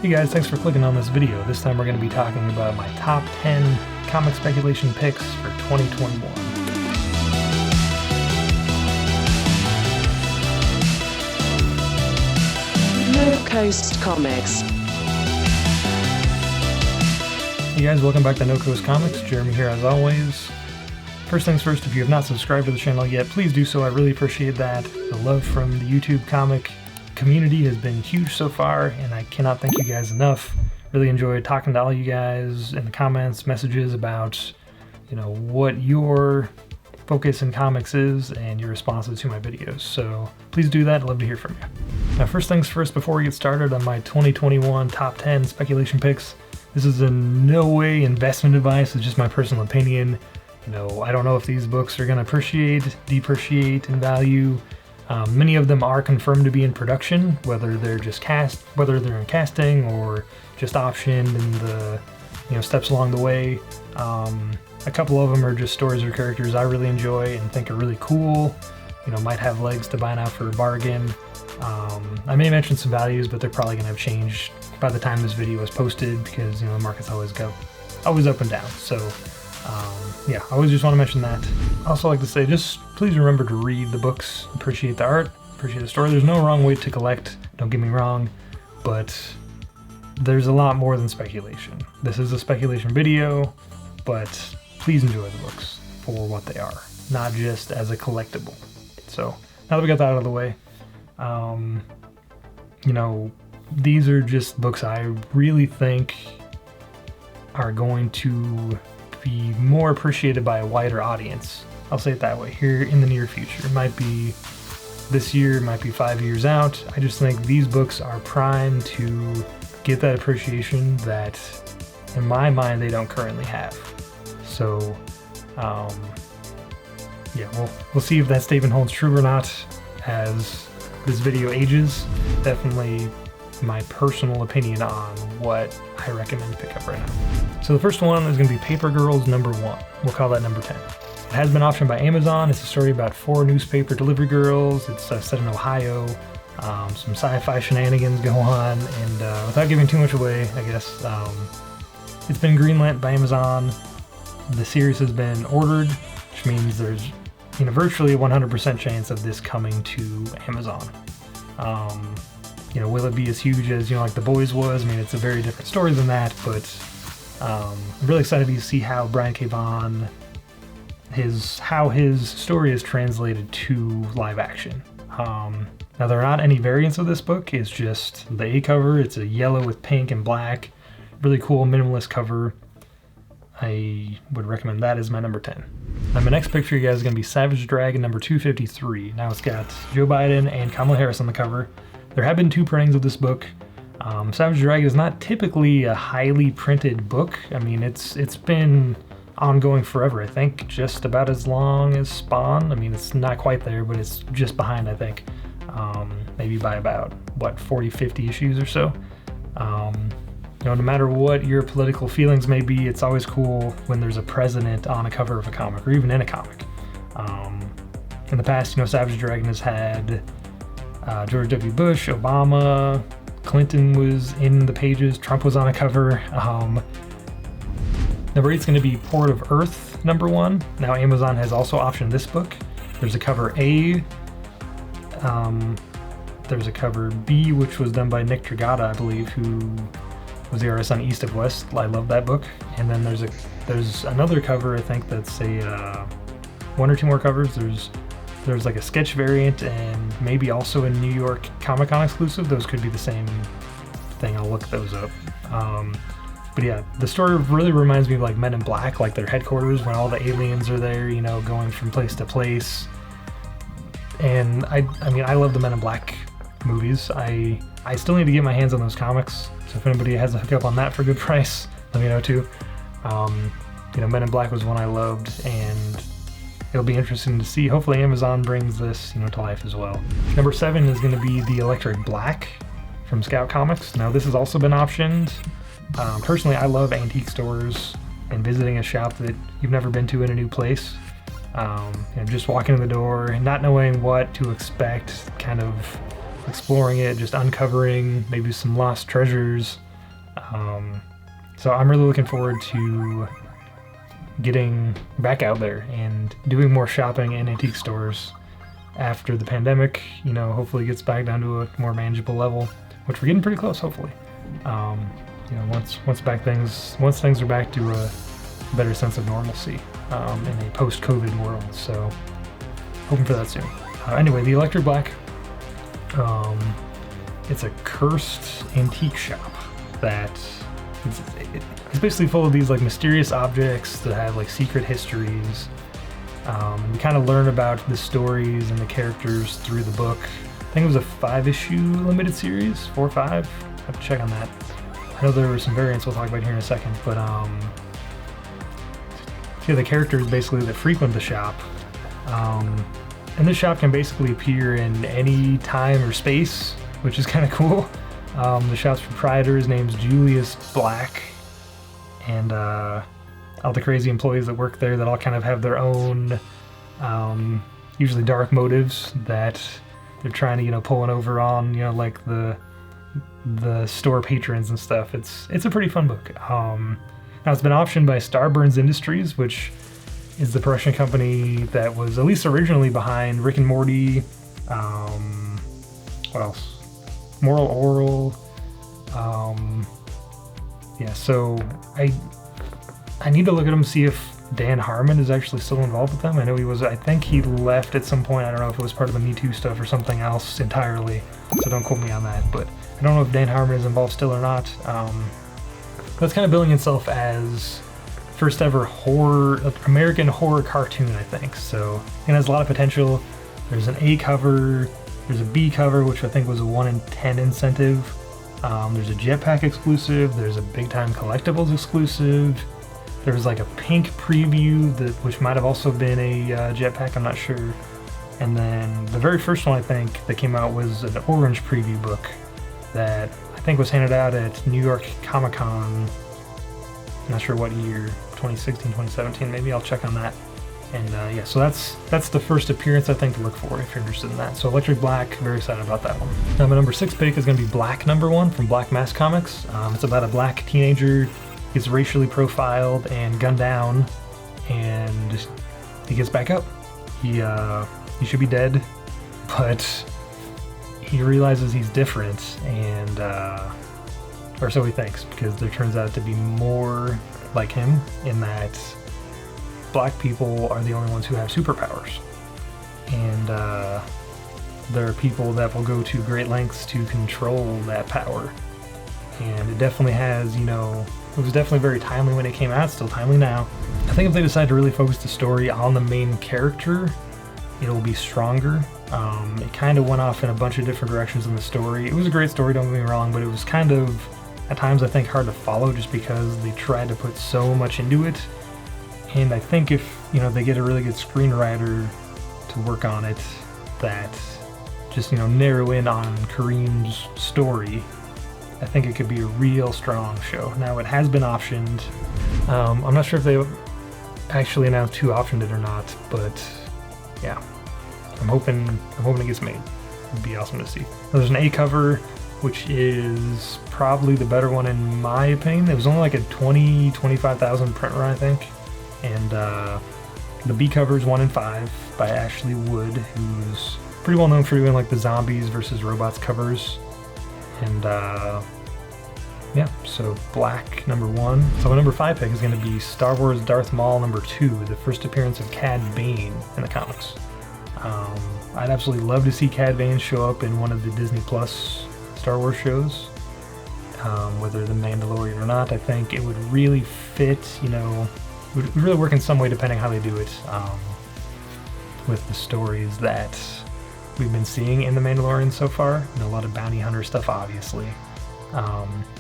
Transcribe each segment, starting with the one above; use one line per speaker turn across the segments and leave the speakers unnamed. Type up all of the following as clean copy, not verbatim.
Hey guys, thanks for clicking on this video. This time we're going to be talking about my top 10 comic speculation picks for 2021.
No Coast Comics.
Hey guys, welcome back to No Coast Comics. Jeremy here as always. First things first, if you have not subscribed to the channel yet, please do so. I really appreciate that. The love from the YouTube comic community has been huge so far, and I cannot thank you guys enough. Really enjoyed talking to all you guys in the comments, messages about, what your focus in comics is and your responses to my videos. So please do that. I'd love to hear from you. Now, first things first, before we get started on my 2021 top 10 speculation picks, this is in no way investment advice. It's just my personal opinion. I don't know if these books are going to appreciate, depreciate in value. Many of them are confirmed to be in production, whether they're in casting or just optioned in the steps along the way. A couple of them are just stories or characters I really enjoy and think are really cool. Might have legs to buy now for a bargain. I may mention some values, but they're probably going to have changed by the time this video is posted because the market's always up and down. So yeah, I always just want to mention that. I also like to say, just please remember to read the books, appreciate the art, appreciate the story. There's no wrong way to collect, don't get me wrong, but there's a lot more than speculation. This is a speculation video, but please enjoy the books for what they are, not just as a collectible. So now that we got that out of the way, these are just books I really think are going to be more appreciated by a wider audience. I'll say it that way, here in the near future. It might be this year, it might be 5 years out. I just think these books are primed to get that appreciation that, in my mind, they don't currently have. So, yeah, we'll see if that statement holds true or not as this video ages. Definitely my personal opinion on what I recommend to pick up right now. So the first one is going to be Paper Girls #1. We'll call that number 10. It has been optioned by Amazon. It's a story about 4 newspaper delivery girls. It's set in Ohio. Some sci-fi shenanigans go on, and without giving too much away, I guess, it's been greenlit by Amazon. The series has been ordered, which means there's virtually a 100% chance of this coming to Amazon. Will it be as huge as, like The Boys was? I mean, it's a very different story than that, but I'm really excited to see how Brian K. Vaughan, how his story is translated to live action. Now, there are not any variants of this book. It's just the A cover. It's a yellow with pink and black. Really cool minimalist cover. I would recommend that as my number 10. Now, my next pick for you guys is going to be Savage Dragon number 253. Now, it's got Joe Biden and Kamala Harris on the cover. There have been 2 printings of this book. Savage Dragon is not typically a highly printed book. I mean, it's been ongoing forever. I think just about as long as Spawn. I mean, it's not quite there, but it's just behind, I think. Maybe by about, 40, 50 issues or so. No matter what your political feelings may be, it's always cool when there's a president on a cover of a comic, or even in a comic. In the past, Savage Dragon has had George W. Bush, Obama, Clinton was in the pages, Trump was on a cover. Number 8 is going to be Port of Earth #1. Now, Amazon has also optioned this book. There's a cover A. There's a cover B, which was done by Nick Dragata, I believe, who was the artist on East of West. I love that book. And then there's another cover, I think, that's a 1 or 2 more covers. There's like a sketch variant and maybe also a New York Comic-Con exclusive. Those could be the same thing. I'll look those up. But yeah, the story really reminds me of like Men in Black, like their headquarters when all the aliens are there, going from place to place. And I mean, I love the Men in Black movies. I still need to get my hands on those comics. So if anybody has a hookup on that for a good price, let me know too. Men in Black was one I loved, and it'll be interesting to see. Hopefully Amazon brings this, to life as well. Number 7 is going to be The Electric Black from Scout Comics. Now, this has also been optioned. Personally, I love antique stores and visiting a shop that you've never been to in a new place. Just walking in the door and not knowing what to expect, kind of exploring it, just uncovering maybe some lost treasures. So I'm really looking forward to getting back out there and doing more shopping in antique stores after the pandemic, hopefully gets back down to a more manageable level, which we're getting pretty close, hopefully. Once things are back to a better sense of normalcy in a post-COVID world. So hoping for that soon. Anyway, the Electric Black, it's a cursed antique shop that it's basically full of these like mysterious objects that have like secret histories. We kind of learn about the stories and the characters through the book. I think it was a 5-issue limited series, 4 or 5. I have to check on that. I know there were some variants we'll talk about here in a second, but the characters basically that frequent the shop. And this shop can basically appear in any time or space, which is kind of cool. The shop's proprietor, his name's Julius Black, and all the crazy employees that work there that all kind of have their own, usually dark motives that they're trying to, pulling over on, like the store patrons and stuff. It's a pretty fun book. Now it's been optioned by Starburns Industries, which is the production company that was at least originally behind Rick and Morty. What else? Moral Oral. So I need to look at them, see if Dan Harmon is actually still involved with them. I know he was. I think he left at some point. I don't know if it was part of the Me Too stuff or something else entirely, so don't quote me on that. But I don't know if Dan Harmon is involved still or not. But it's kind of billing itself as first ever American horror cartoon, I think. So it has a lot of potential. There's an A cover, there's a B cover, which I think was a 1 in 10 incentive. There's a Jetpack exclusive, there's a Big Time Collectibles exclusive. There was like a pink preview which might have also been a Jetpack, I'm not sure. And then the very first one I think that came out was an orange preview book that I think was handed out at New York Comic Con. I'm not sure what year, 2016, 2017, maybe. I'll check on that. And so that's the first appearance I think to look for if you're interested in that. So Electric Black, very excited about that one. Now my number 6 pick is going to be Black #1 from Black Mass Comics. It's about a black teenager. He's racially profiled and gunned down, and he gets back up. He should be dead, but he realizes he's different, and or so he thinks, because there turns out to be more like him in that black people are the only ones who have superpowers, and there are people that will go to great lengths to control that power. And it definitely has, it was definitely very timely when it came out, still timely now. I think if they decide to really focus the story on the main character, it'll be stronger. It kind of went off in a bunch of different directions in the story. It was a great story, don't get me wrong, but it was kind of, at times I think, hard to follow just because they tried to put so much into it. And I think if, they get a really good screenwriter to work on it, that just, narrow in on Kareem's story, I think it could be a real strong show. Now it has been optioned. I'm not sure if they actually announced who optioned it or not, but yeah, I'm hoping it gets made. It'd be awesome to see. There's an A cover, which is probably the better one in my opinion. It was only like a 25,000 print run, I think. And the B cover is 1 in 5 by Ashley Wood, who's pretty well known for doing like the zombies versus robots covers. And so Black #1. So my number 5 pick is going to be Star Wars Darth Maul #2, the first appearance of Cad Bane in the comics. I'd absolutely love to see Cad Bane show up in one of the Disney Plus Star Wars shows, whether The Mandalorian or not. I think it would really fit, it would really work in some way depending how they do it, with the stories that we've been seeing in The Mandalorian so far. A lot of bounty hunter stuff, obviously.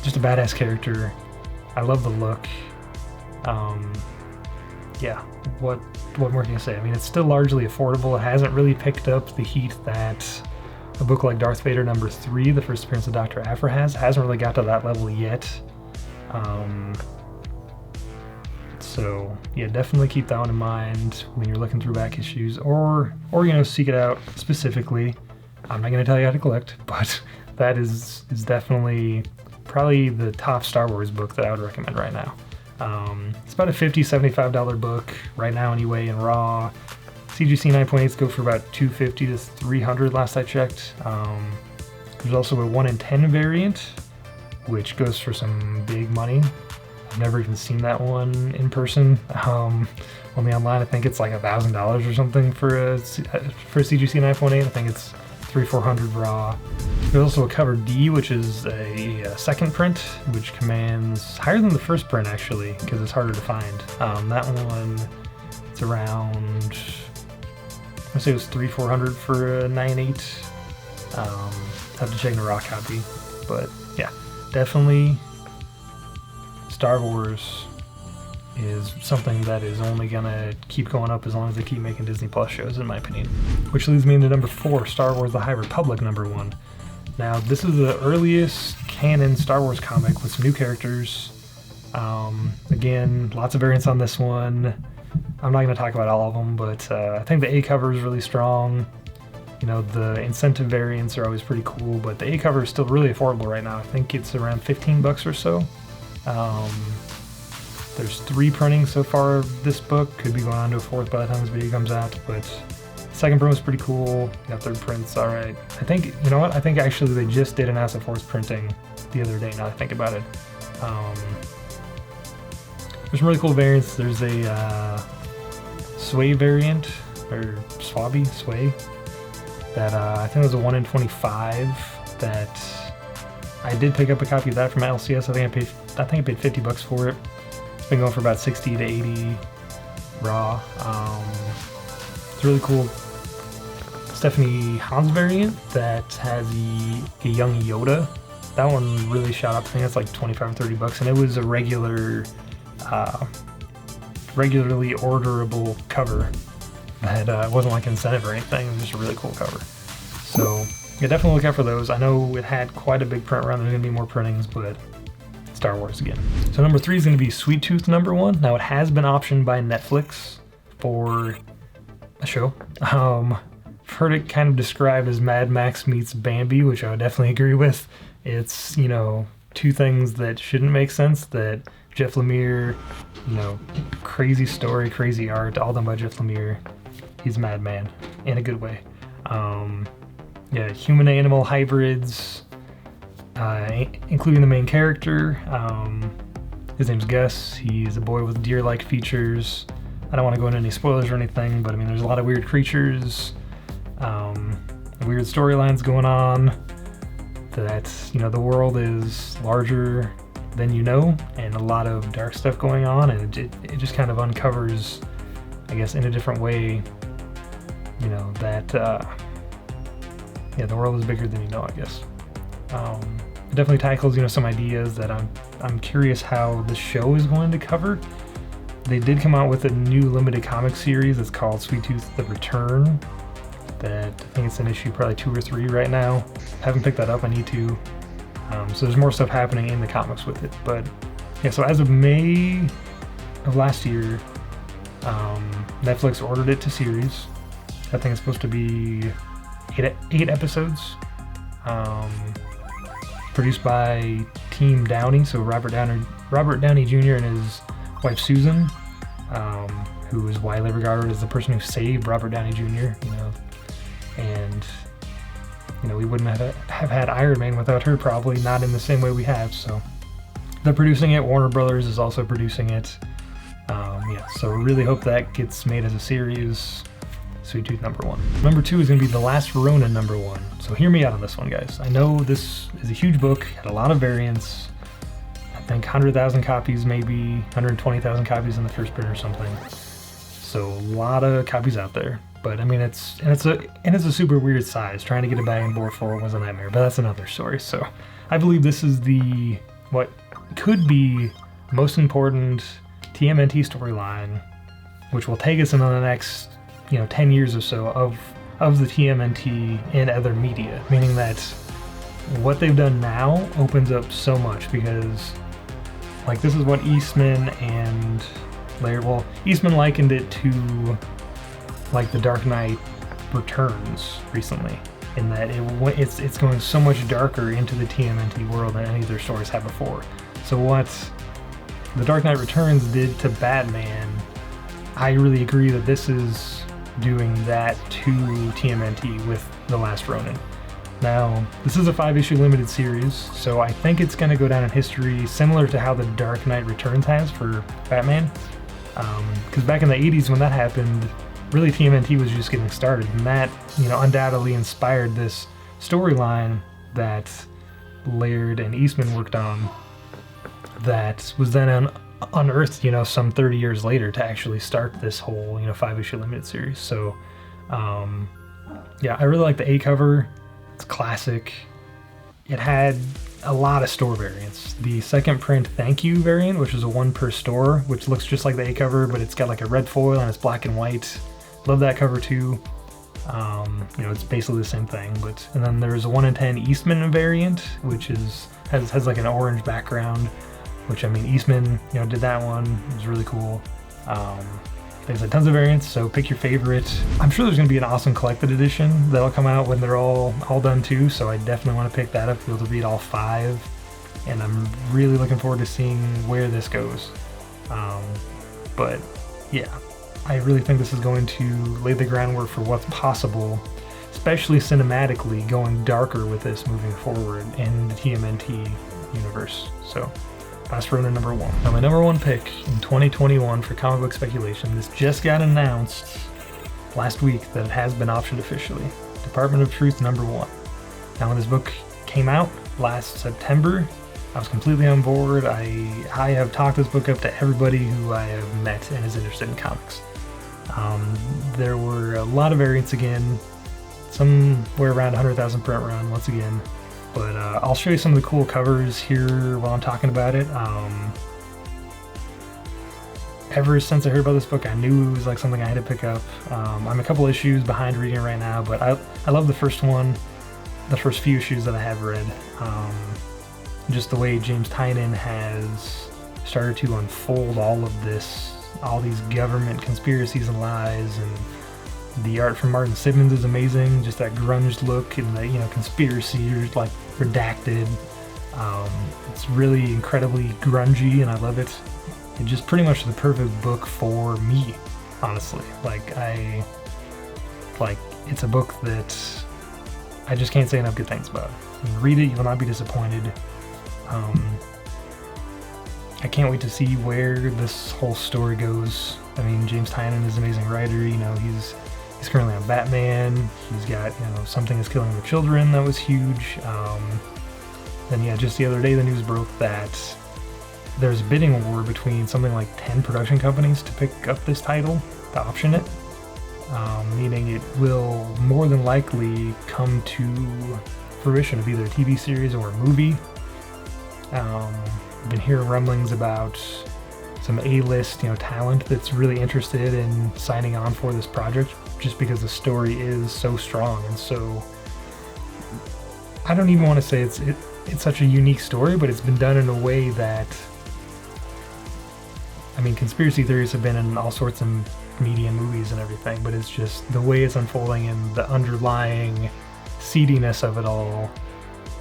Just a badass character. I love the look. What more can you say? I mean, it's still largely affordable. It hasn't really picked up the heat that a book like Darth Vader #3, the first appearance of Dr. Aphra has. It hasn't really got to that level yet. So yeah, definitely keep that one in mind when you're looking through back issues, or seek it out specifically. I'm not going to tell you how to collect, but that is definitely probably the top Star Wars book that I would recommend right now. It's about a $50, $75 book right now anyway in raw. CGC 9.8s go for about $250 to $300 last I checked. There's also a 1 in 10 variant, which goes for some big money. I've never even seen that one in person. Only online, I think it's like $1,000 or something for a CGC 9.8. I think it's $300-400 raw. There's also a cover D, which is a second print, which commands higher than the first print actually, because it's harder to find. That one, it's around, I say it was $300-400 for a 9.8. Have to check the raw copy, but yeah, definitely Star Wars is something that is only gonna keep going up as long as they keep making Disney Plus shows, in my opinion. Which leads me into number 4, Star Wars The High Republic, number 1. Now, this is the earliest canon Star Wars comic with some new characters. Again, lots of variants on this one. I'm not gonna talk about all of them, but I think the A cover is really strong. You know, the incentive variants are always pretty cool, but the A cover is still really affordable right now. I think it's around $15 or so. There's 3 printings so far of this book. Could be going on to a 4th by the time this video comes out, but second print was pretty cool. Got 3rd print's alright. I think, you know what? I think actually they just did an a 4th printing the other day, now that I think about it. There's some really cool variants. There's a Sway variant, or Sway, that I think it was a 1 in 25 that I did pick up a copy of that from LCS. I think I paid $50 for it. It's been going for about 60 to 80 raw. It's really cool. Stephanie Hans variant that has a young Yoda. That one really shot up. I think it's like $25 or $30, and it was a regularly orderable cover. That wasn't like incentive or anything. It was just a really cool cover. So yeah, definitely look out for those. I know it had quite a big print run. There's gonna be more printings, but Star Wars again. So number 3 is gonna be Sweet Tooth number 1. Now it has been optioned by Netflix for a show. I've heard it kind of described as Mad Max meets Bambi, which I would definitely agree with. It's, you know, 2 things that shouldn't make sense, that Jeff Lemire, you know, crazy story, crazy art, all done by Jeff Lemire. He's a madman in a good way. Yeah, human-animal hybrids, including the main character. His name's Gus. He's a boy with deer-like features. I don't want to go into any spoilers or anything, but I mean, there's a lot of weird creatures, weird storylines going on. That, you know, the world is larger than you know, and a lot of dark stuff going on, and it just kind of uncovers, I guess, in a different way, you know, that yeah, the world is bigger than you know, I guess. It definitely tackles, you know, some ideas that I'm curious how the show is going to cover. They did come out with a new limited comic series. It's called Sweet Tooth: The Return. That I think it's an issue probably 2 or 3 right now. Haven't picked that up. I need to. So there's more stuff happening in the comics with it. But yeah, so as of May of last year, Netflix ordered it to series. I think it's supposed to be 8 episodes. Produced by Team Downey, so Robert Downey Jr. and his wife Susan, who is widely regarded as the person who saved Robert Downey Jr. You know, and you know, we wouldn't have had Iron Man without her, probably not in the same way we have. So they're producing it. Warner Brothers is also producing it. Yeah, so really hope that gets made as a series. Sweet Tooth number 1. Number 2 is going to be The Last Ronin number 1. So hear me out on this one, guys. I know this is a huge book, had a lot of variants. I think 100,000 copies, maybe 120,000 copies in the first print or something. So a lot of copies out there. But I mean, it's a super weird size. Trying to get a bag and board for it was a nightmare, but that's another story. So I believe this is what could be most important TMNT storyline, which will take us into the next, you know, 10 years or so of the TMNT in other media, meaning that what they've done now opens up so much, because like this is what Eastman and Eastman likened it to like the Dark Knight Returns recently, in that it's going so much darker into the TMNT world than any of their stories have before. So what The Dark Knight Returns did to Batman, I really agree that this is doing that to TMNT with The Last Ronin. Now, this is a 5-issue limited series, so I think it's going to go down in history similar to how The Dark Knight Returns has for Batman. Because back in the 80s when that happened, really TMNT was just getting started, and that, undoubtedly inspired this storyline that Laird and Eastman worked on that was then unearthed, some 30 years later to actually start this whole, 5-issue limited series. So, yeah, I really like the A cover. It's classic. It had a lot of store variants. The second print Thank You variant, which is a 1 per store, which looks just like the A cover, but it's got like a red foil and it's black and white. Love that cover too. It's basically the same thing. And then there's a 1 in 10 Eastman variant, which has like an orange background, which Eastman, did that one. It was really cool. There's tons of variants, so pick your favorite. I'm sure there's going to be an awesome collected edition that'll come out when they're all done too, so I definitely want to pick that up, be able to read all 5, and I'm really looking forward to seeing where this goes. But yeah, I really think this is going to lay the groundwork for what's possible, especially cinematically, going darker with this moving forward in the TMNT universe. So, Last Ronin number 1. Now my number 1 pick in 2021 for comic book speculation, this just got announced last week that it has been optioned officially. Department of Truth number 1. Now when this book came out last September, I was completely on board. I have talked this book up to everybody who I have met and is interested in comics. There were a lot of variants again, somewhere around 100,000 print run once again. But I'll show you some of the cool covers here while I'm talking about it. Ever since I heard about this book, I knew it was like something I had to pick up. I'm a couple issues behind reading it right now, but I love the first one, the first few issues that I have read. Just the way James Tynion has started to unfold all these government conspiracies and lies, and the art from Martin Simmons is amazing. Just that grunge look and the conspiracy like redacted. It's really incredibly grungy, and I love it. It's just pretty much the perfect book for me, honestly. It's a book that I just can't say enough good things about. When you read it, you will not be disappointed. I can't wait to see where this whole story goes. James Tynion is an amazing writer. He's currently on Batman. He's got, Something is Killing the Children, that was huge. Then yeah, just the other day the news broke that there's a bidding war between something like 10 production companies to pick up this title, to option it. Meaning it will more than likely come to fruition of either a TV series or a movie. I've been hearing rumblings about some A-list, talent that's really interested in signing on for this project, just because the story is so strong and so. I don't even want to say it's such a unique story, but it's been done in a way that. Conspiracy theories have been in all sorts of media and movies and everything, but it's just the way it's unfolding and the underlying seediness of it all.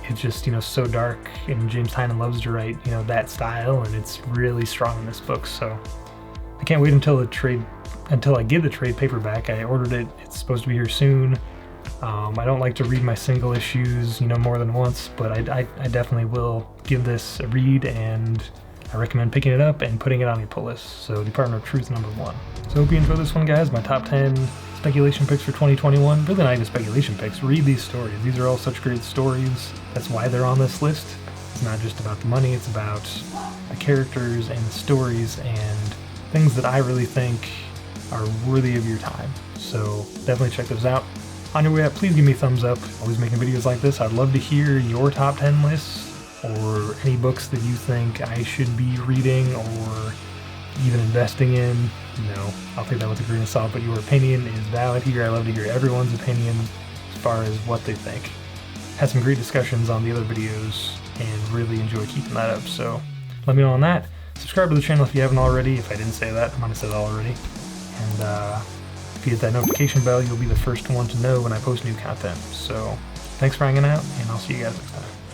It's just, so dark, and James Tynion loves to write, that style, and it's really strong in this book. So I can't wait until I get the trade paperback. I ordered it. It's supposed to be here soon. I don't like to read my single issues, more than once, but I definitely will give this a read, and I recommend picking it up and putting it on your pull list. So Department of Truth number 1. So hope you enjoyed this one, guys. My top 10 speculation picks for 2021. Really not even speculation picks. Read these stories. These are all such great stories. That's why they're on this list. It's not just about the money. It's about the characters and the stories and things that I really think are worthy of your time. So definitely check those out. On your way out, please give me a thumbs up. Always making videos like this. I'd love to hear your top 10 lists or any books that you think I should be reading or even investing in. I'll take that with a grain of salt, but your opinion is valid here. I love to hear everyone's opinion as far as what they think. Had some great discussions on the other videos and really enjoy keeping that up, so let me know on that. Subscribe to the channel if you haven't already. If I didn't say that, I might have said that already. And if you hit that notification bell, you'll be the first one to know when I post new content. So Thanks for hanging out, and I'll see you guys next time.